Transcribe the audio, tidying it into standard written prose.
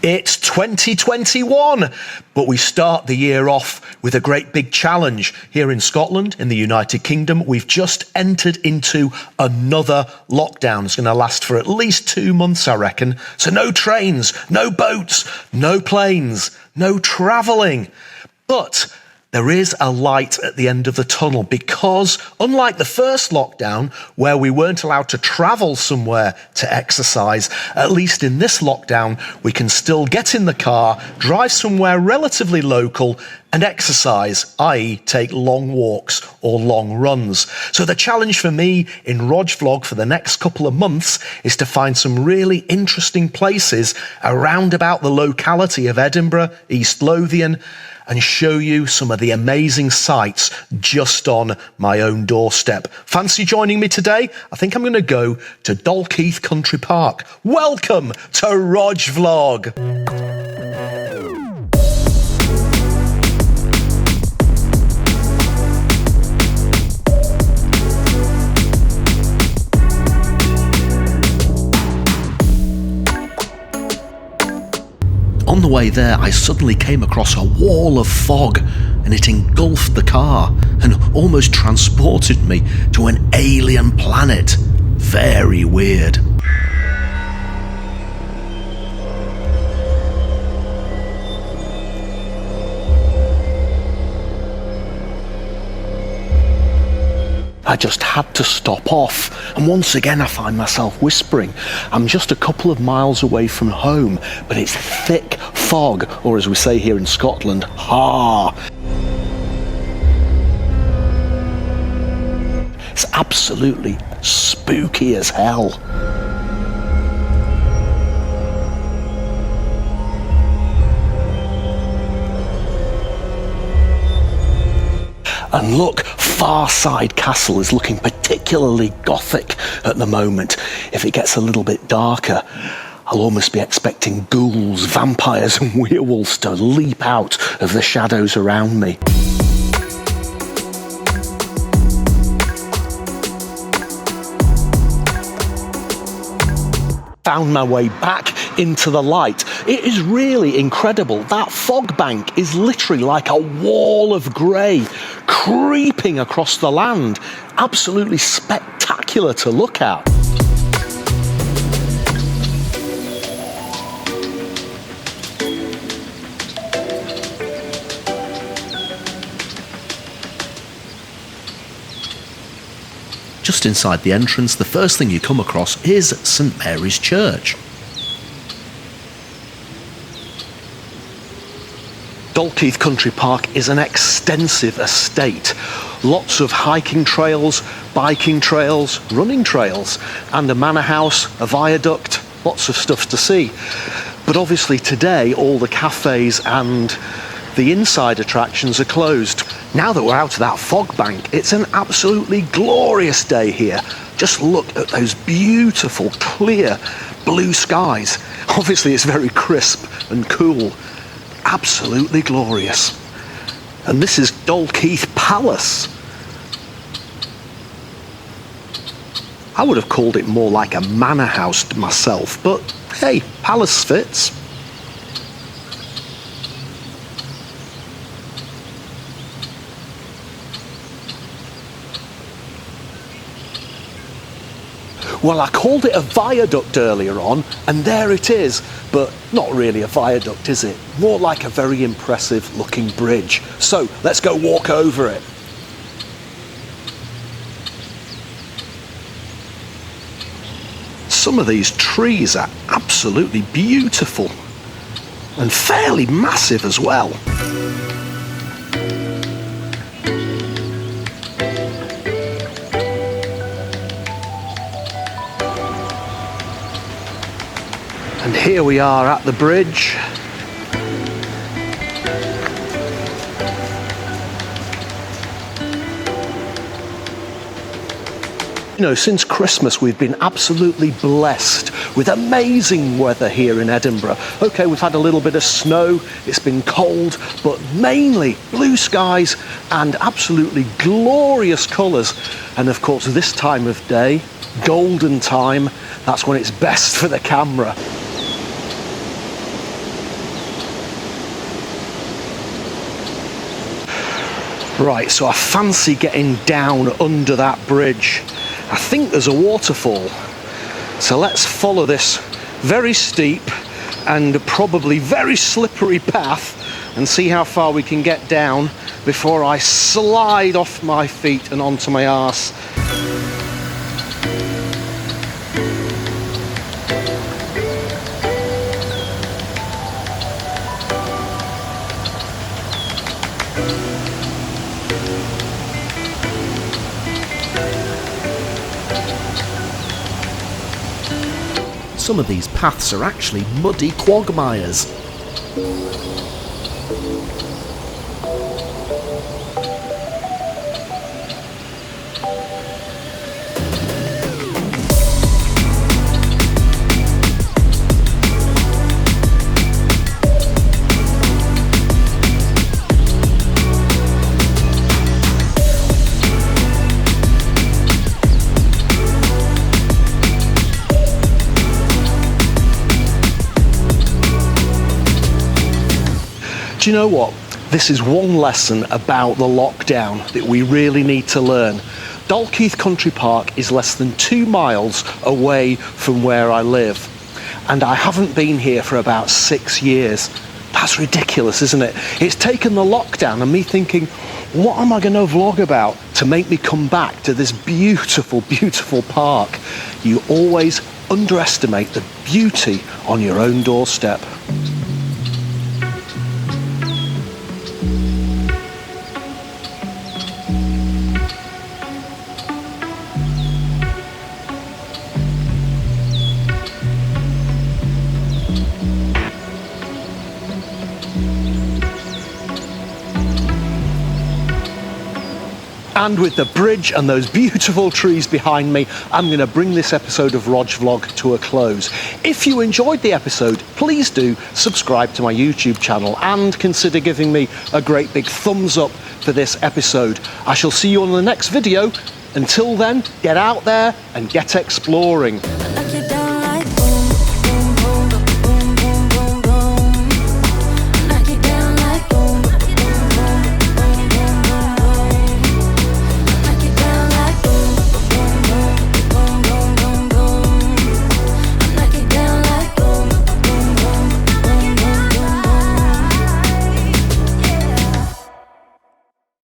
It's 2021, but we start the year off with a great big challenge. Here in Scotland, in the United Kingdom, we've just entered into another lockdown. It's going to last for at least 2 months, I reckon. So no trains, no boats, no planes, no travelling. But there is a light at the end of the tunnel because, unlike the first lockdown, where we weren't allowed to travel somewhere to exercise, at least in this lockdown, we can still get in the car, drive somewhere relatively local and exercise, i.e. take long walks or long runs. So the challenge for me in Rog Vlog for the next couple of months is to find some really interesting places around about the locality of Edinburgh, East Lothian, and show you some of the amazing sights just on my own doorstep. Fancy joining me today? I think I'm going to go to Dalkeith Country Park. Welcome to Rog Vlog. On the way there, I suddenly came across a wall of fog, and it engulfed the car and almost transported me to an alien planet. Very weird. I just had to stop off, and once again I find myself whispering. I'm just a couple of miles away from home, but it's thick fog, or as we say here in Scotland, ha. It's absolutely spooky as hell. And look, Farside Castle is looking particularly gothic at the moment. If it gets a little bit darker, I'll almost be expecting ghouls, vampires and werewolves to leap out of the shadows around me. Found my way back into the light. It is really incredible. That fog bank is literally like a wall of grey creeping across the land. Absolutely spectacular to look at. Just inside the entrance, the first thing you come across is St Mary's Church. Dalkeith Country Park is an extensive estate. Lots of hiking trails, biking trails, running trails, and a manor house, a viaduct, lots of stuff to see. But obviously today all the cafes and the inside attractions are closed. Now that we're out of that fog bank, it's an absolutely glorious day here. Just look at those beautiful, clear blue skies. Obviously it's very crisp and cool. Absolutely glorious. And this is Dalkeith Palace. I would have called it more like a manor house myself, but hey, palace fits. Well, I called it a viaduct earlier on, and there it is, but not really a viaduct, is it? More like a very impressive looking bridge. So let's go walk over it. Some of these trees are absolutely beautiful and fairly massive as well. And here we are at the bridge. You know, since Christmas we've been absolutely blessed with amazing weather here in Edinburgh. Okay, we've had a little bit of snow, it's been cold, but mainly blue skies and absolutely glorious colours. And of course this time of day, golden time, that's when it's best for the camera. Right, so I fancy getting down under that bridge. I think there's a waterfall. So let's follow this very steep and probably very slippery path and see how far we can get down before I slide off my feet and onto my arse. Some of these paths are actually muddy quagmires. Do you know what? This is one lesson about the lockdown that we really need to learn. Dalkeith Country Park is less than 2 miles away from where I live, and I haven't been here for about 6 years. That's ridiculous, isn't it? It's taken the lockdown and me thinking, what am I going to vlog about to make me come back to this beautiful, beautiful park? You always underestimate the beauty on your own doorstep. And with the bridge and those beautiful trees behind me, I'm going to bring this episode of Rog Vlog to a close. If you enjoyed the episode, please do subscribe to my YouTube channel and consider giving me a great big thumbs up for this episode. I shall see you on the next video. Until then, get out there and get exploring.